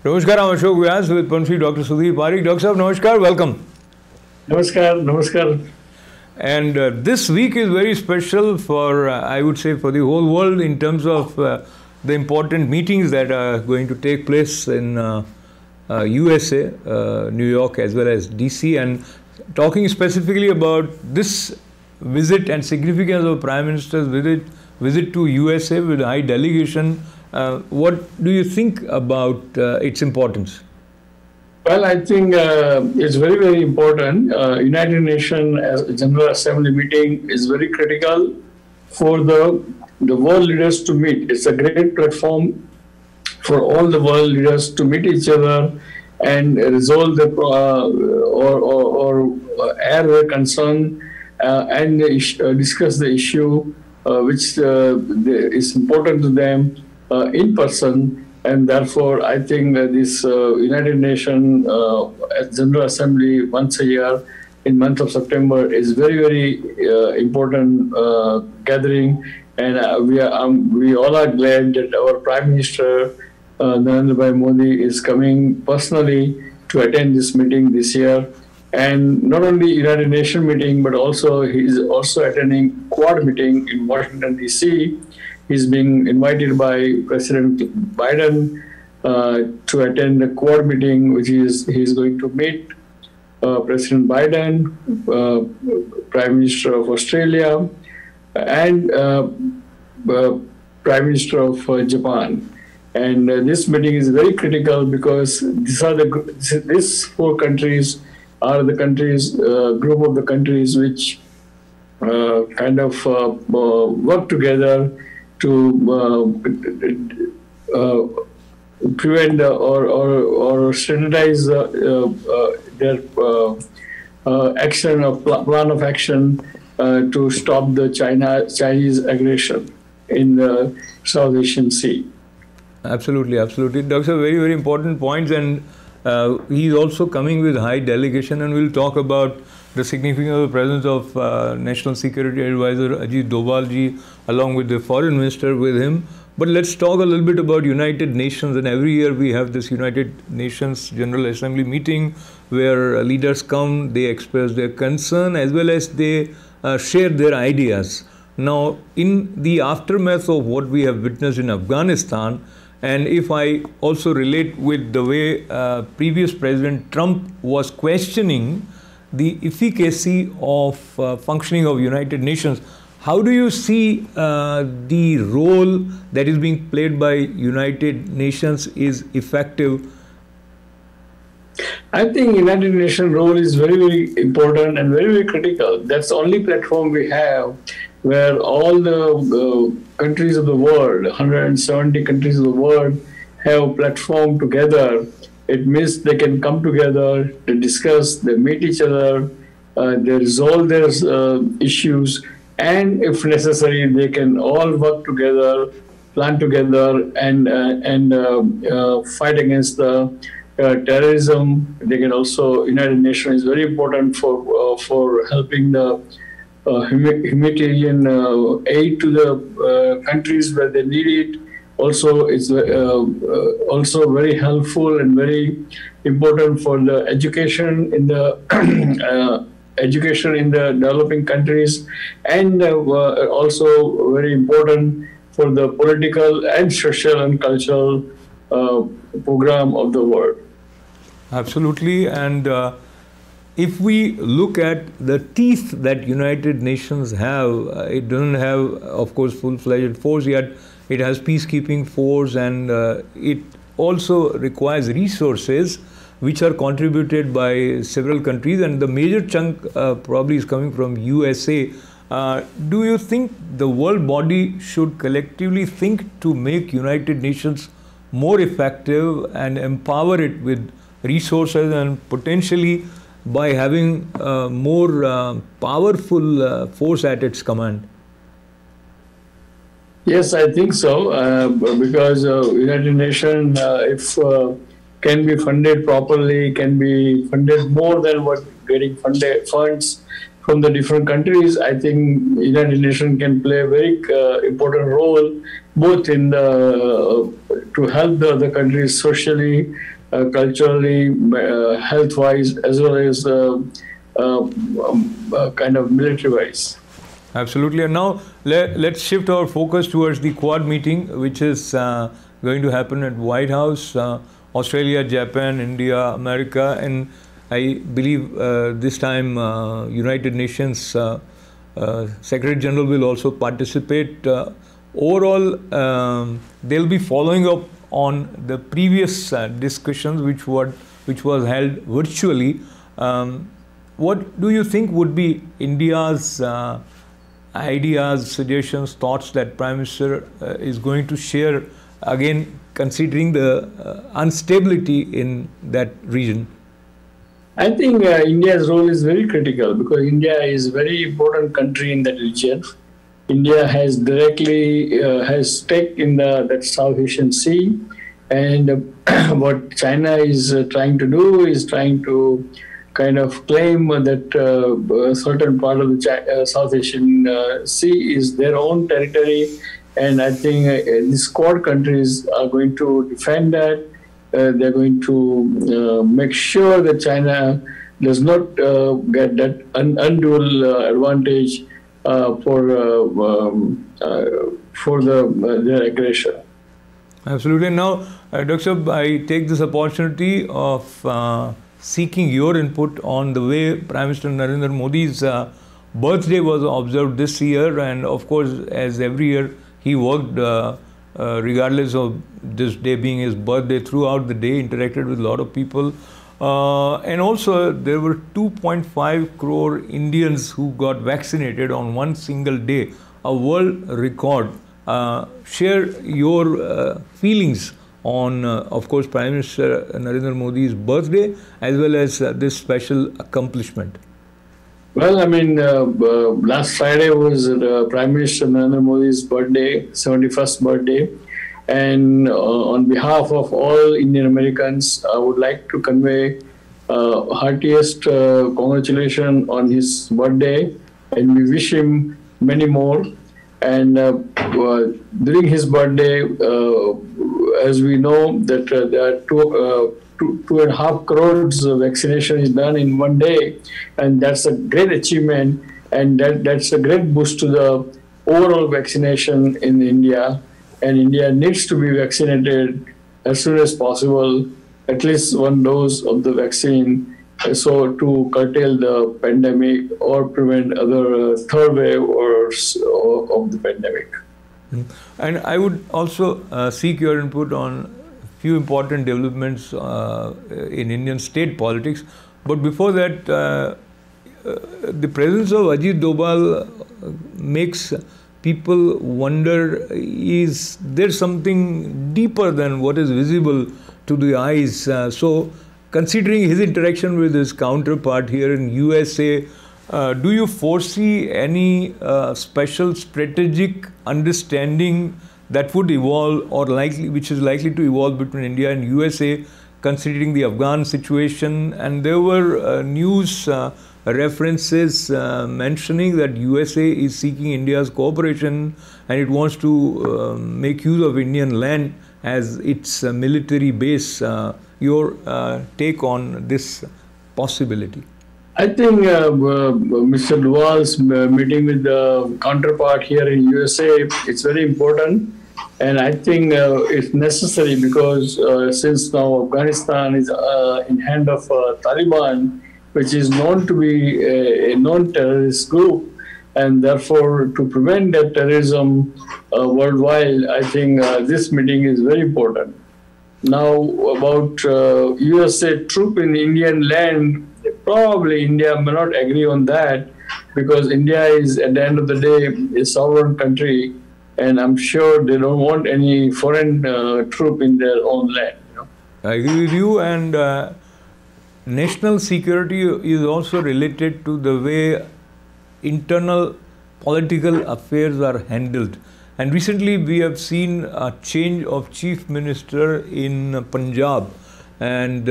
Namaskar, I'm Ashok Vyas with Padma Shri Dr. Sudhir Parikh. Dr. Sahab, Namaskar, welcome. Namaskar, Namaskar. And this week is very special for, I would say, for the whole world in terms of the important meetings that are going to take place in USA, New York as well as DC, and talking specifically about this visit and significance of Prime Minister's visit to USA with a high delegation. What do you think about its importance? Well, I think it's very, very important. United Nations General Assembly meeting is very critical for the world leaders to meet. It's a great platform for all the world leaders to meet each other and resolve the or air their concern and discuss the issue which is important to them in person. And therefore, I think that this United Nations General Assembly once a year in month of September is very, very important gathering. And we all are glad that our Prime Minister, Narendra Modi, is coming personally to attend this meeting this year. And not only United Nations meeting, but also he is also attending Quad meeting in Washington, D.C. He's being invited by President Biden to attend the Quad meeting, which he's going to meet President Biden, Prime Minister of Australia, and Prime Minister of Japan. And this meeting is very critical because these four countries are the countries, group of the countries which kind of work together to prevent or standardize their action or plan of action to stop the Chinese aggression in the South Asian Sea. Absolutely, absolutely. Dr. Very, very important points, and he is also coming with high delegation, and we'll talk about the significance of the presence of National Security Advisor Ajit Doval ji along with the Foreign Minister with him. But let's talk a little bit about United Nations. And every year we have this United Nations General Assembly meeting where leaders come, they express their concern as well as they share their ideas. Now, in the aftermath of what we have witnessed in Afghanistan, and if I also relate with the way previous President Trump was questioning the efficacy of functioning of United Nations, how do you see the role that is being played by United Nations is effective? I think United Nations role is very, very important and very, very critical. That's the only platform we have where all the countries of the world, 170 countries of the world, have a platform together. It means they can come together, they discuss, they meet each other, they resolve their issues, and if necessary, they can all work together, plan together, and fight against the terrorism. They can also, United Nations is very important for helping the humanitarian aid to the countries where they need it. Also, it's also very helpful and very important for the education in the developing countries, and also very important for the political and social and cultural program of the world. Absolutely, and if we look at the teeth that United Nations have, it doesn't have, of course, full-fledged force yet. It has peacekeeping force, and it also requires resources which are contributed by several countries, and the major chunk probably is coming from USA. Do you think the world body should collectively think to make United Nations more effective and empower it with resources and potentially by having more powerful force at its command? Yes, I think so, because United Nations, if can be funded properly, can be funded more than what getting funds from the different countries, I think United Nations can play a very important role, both in to help the other countries socially, culturally, health-wise, as well as kind of military-wise. Absolutely. And now let's shift our focus towards the Quad meeting, which is going to happen at White House, Australia, Japan, India, America, and I believe this time United Nations Secretary General will also participate. Overall, they'll be following up on the previous discussions which was held virtually. What do you think would be India's ideas, suggestions, thoughts that Prime Minister is going to share, again considering the instability in that region? I think India's role is very critical because India is a very important country in that region. India has directly has stake in that South Asian Sea, and what China is trying to do is trying to kind of claim that a certain part of the South Asian Sea is their own territory, and I think these Quad countries are going to defend that. They're going to make sure that China does not get that undue advantage for their aggression. Absolutely. Now, Dr. Sahab, I take this opportunity of seeking your input on the way Prime Minister Narendra Modi's birthday was observed this year, and of course, as every year, he worked regardless of this day being his birthday, throughout the day, interacted with a lot of people. And also, there were 2.5 crore Indians who got vaccinated on one single day, a world record. Share your feelings on, of course, Prime Minister Narendra Modi's birthday, as well as this special accomplishment. Well, I mean, last Friday was Prime Minister Narendra Modi's birthday, 71st birthday. And on behalf of all Indian Americans, I would like to convey heartiest congratulations on his birthday, and we wish him many more. And during his birthday, as we know that there are 2.5 crores vaccination is done in one day, and that's a great achievement, and that's a great boost to the overall vaccination in India. And India needs to be vaccinated as soon as possible, at least one dose of the vaccine, so to curtail the pandemic or prevent other third wave of the pandemic. And I would also seek your input on a few important developments in Indian state politics. But before that, the presence of Ajit Doval makes people wonder, is there something deeper than what is visible to the eyes? So considering his interaction with his counterpart here in USA, do you foresee any special strategic understanding that would evolve, or which is likely to evolve between India and USA, considering the Afghan situation? And there were news references mentioning that USA is seeking India's cooperation, and it wants to make use of Indian land as its military base. Your take on this possibility? I think Mr. Doval's meeting with the counterpart here in USA is very important, and I think it's necessary because since now Afghanistan is in hand of Taliban, which is known to be a non-terrorist group, and therefore to prevent that terrorism worldwide, I think this meeting is very important. Now about USA troop in Indian land, probably India may not agree on that, because India is, at the end of the day, a sovereign country, and I'm sure they don't want any foreign troop in their own land. I agree with you, and national security is also related to the way internal political affairs are handled. And recently we have seen a change of chief minister in Punjab, and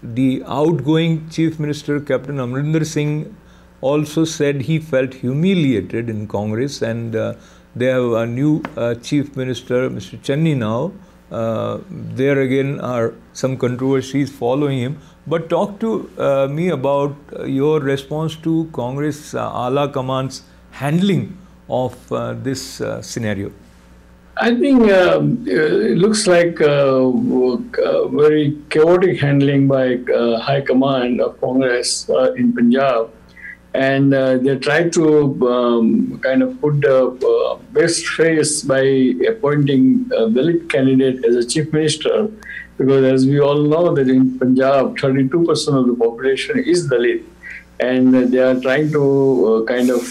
the outgoing chief minister, Captain Amrinder Singh, also said he felt humiliated in Congress, and they have a new Chief Minister, Mr. Channi now. There again are some controversies following him. But talk to me about your response to Congress Ala Command's handling of this scenario. I think it looks like very chaotic handling by High Command of Congress in Punjab. And they tried to kind of put the best face by appointing a Dalit candidate as a chief minister, because as we all know that in Punjab, 32% of the population is Dalit, and they are trying to kind of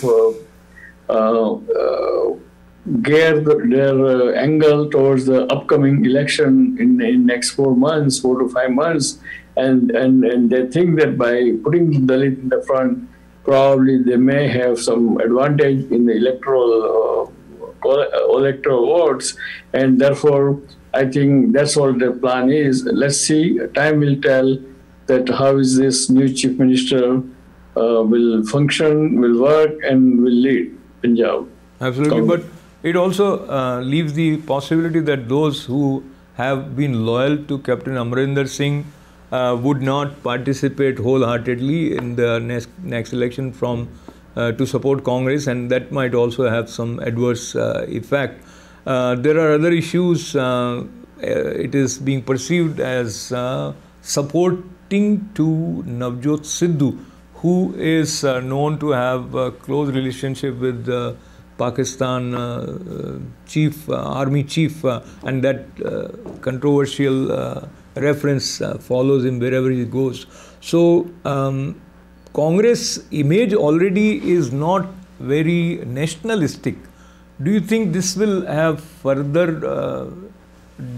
gear their angle towards the upcoming election in next 4 months, 4 to 5 months, and they think that by putting Dalit in the front, probably they may have some advantage in the electoral votes, and therefore I think that's what the plan is. Let's see. Time will tell that how is this new chief minister will function, will work, and will lead Punjab. Absolutely, but it also leaves the possibility that those who have been loyal to Captain Amarinder Singh would not participate wholeheartedly in the next election to support Congress, and that might also have some adverse effect. There are other issues. It is being perceived as supporting to Navjot Sidhu, who is known to have a close relationship with Pakistan army chief, and that controversial reference follows him wherever he goes. So Congress image already is not very nationalistic. Do you think this will have further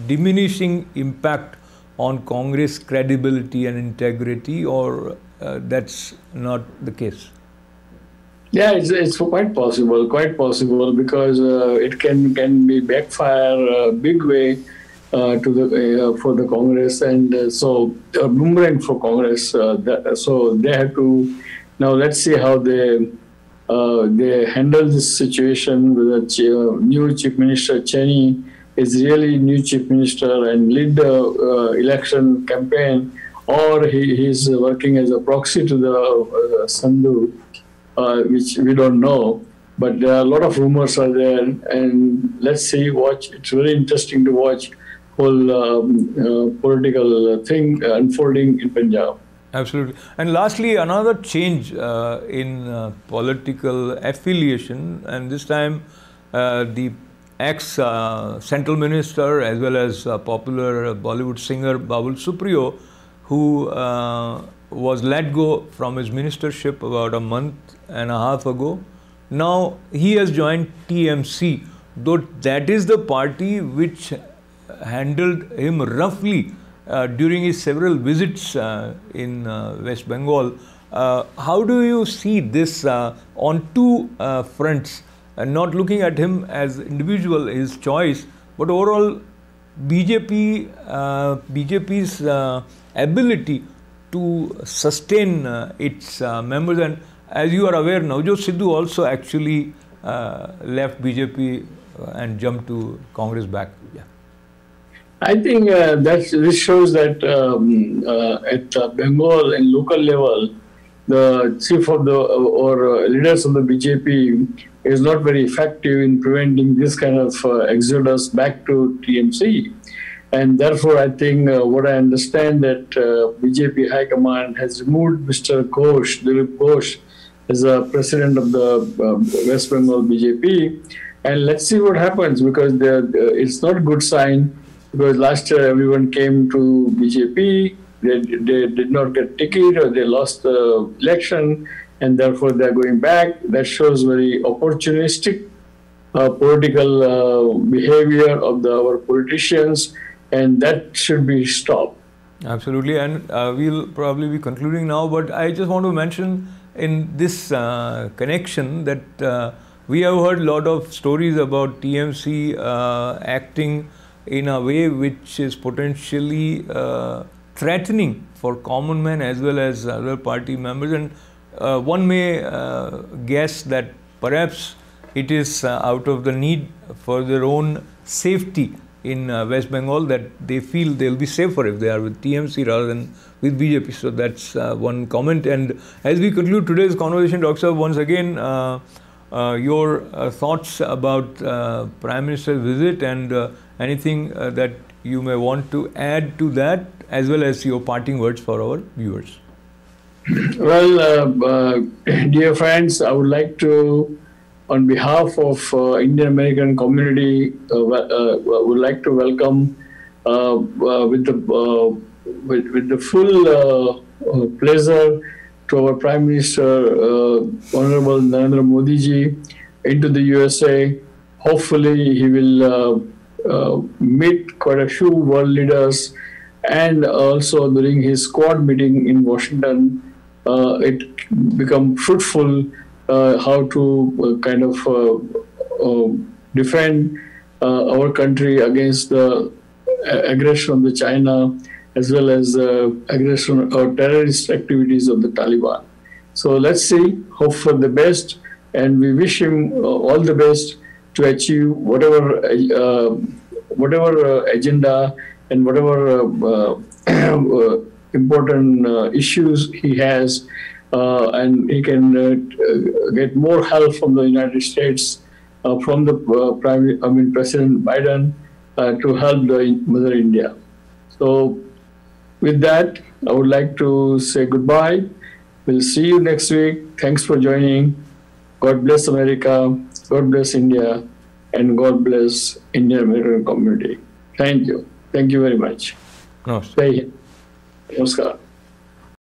diminishing impact on Congress credibility and integrity, or that's not the case? Yeah, it's quite possible, because it can be backfire a big way for the Congress, and so a boomerang for Congress. So they have to now. Let's see how they handle this situation with the new Chief Minister. Channi is really new Chief Minister and lead the election campaign, or he's working as a proxy to the Sandhu, which we don't know. But there are a lot of rumors are there, and let's see. Watch. It's very interesting to watch whole political thing unfolding in Punjab. Absolutely. And lastly, another change in political affiliation, and this time the ex-central minister as well as popular Bollywood singer Babul Supriyo, who was let go from his ministership about a month and a half ago. Now he has joined TMC, though that is the party which handled him roughly during his several visits in West Bengal. How do you see this on two fronts, not looking at him as individual, his choice, but overall BJP's ability to sustain its members? And as you are aware, Navjot Sidhu also actually left BJP and jumped to Congress back. Yeah. I think this shows that at Bengal and local level, the chief of the or leaders of the BJP is not very effective in preventing this kind of exodus back to TMC. And therefore, I think what I understand that BJP High Command has removed Mr. Ghosh, Dilip Ghosh, as a president of the West Bengal BJP. And let's see what happens, because it's not a good sign. Because last year everyone came to BJP, they did not get ticket, or they lost the election, and therefore they're going back. That shows very opportunistic political behavior of our politicians, and that should be stopped. Absolutely, and we'll probably be concluding now, but I just want to mention in this connection that we have heard a lot of stories about TMC acting in a way which is potentially threatening for common men as well as other party members. And one may guess that perhaps it is out of the need for their own safety in West Bengal that they feel they'll be safer if they are with TMC rather than with BJP. So that's one comment. And as we conclude today's conversation, Dr. Saab, once again, your thoughts about Prime Minister's visit and anything that you may want to add to that, as well as your parting words for our viewers. Well, dear friends, I would like to, on behalf of Indian American community, would like to welcome with the full pleasure to our Prime Minister, Honorable Narendra Modi ji, into the USA. Hopefully, he will meet quite a few world leaders, and also during his Quad meeting in Washington, it become fruitful how to kind of defend our country against the aggression of the China, as well as aggression or terrorist activities of the Taliban. So let's see, hope for the best, and we wish him all the best to achieve whatever agenda and whatever important issues he has, and he can get more help from the United States, from the President Biden, to help the Mother India. So with that, I would like to say goodbye. We'll see you next week. Thanks for joining. God bless America. God bless India. And God bless Indian American community. Thank you. Thank you very much. Namaste. Namaskar.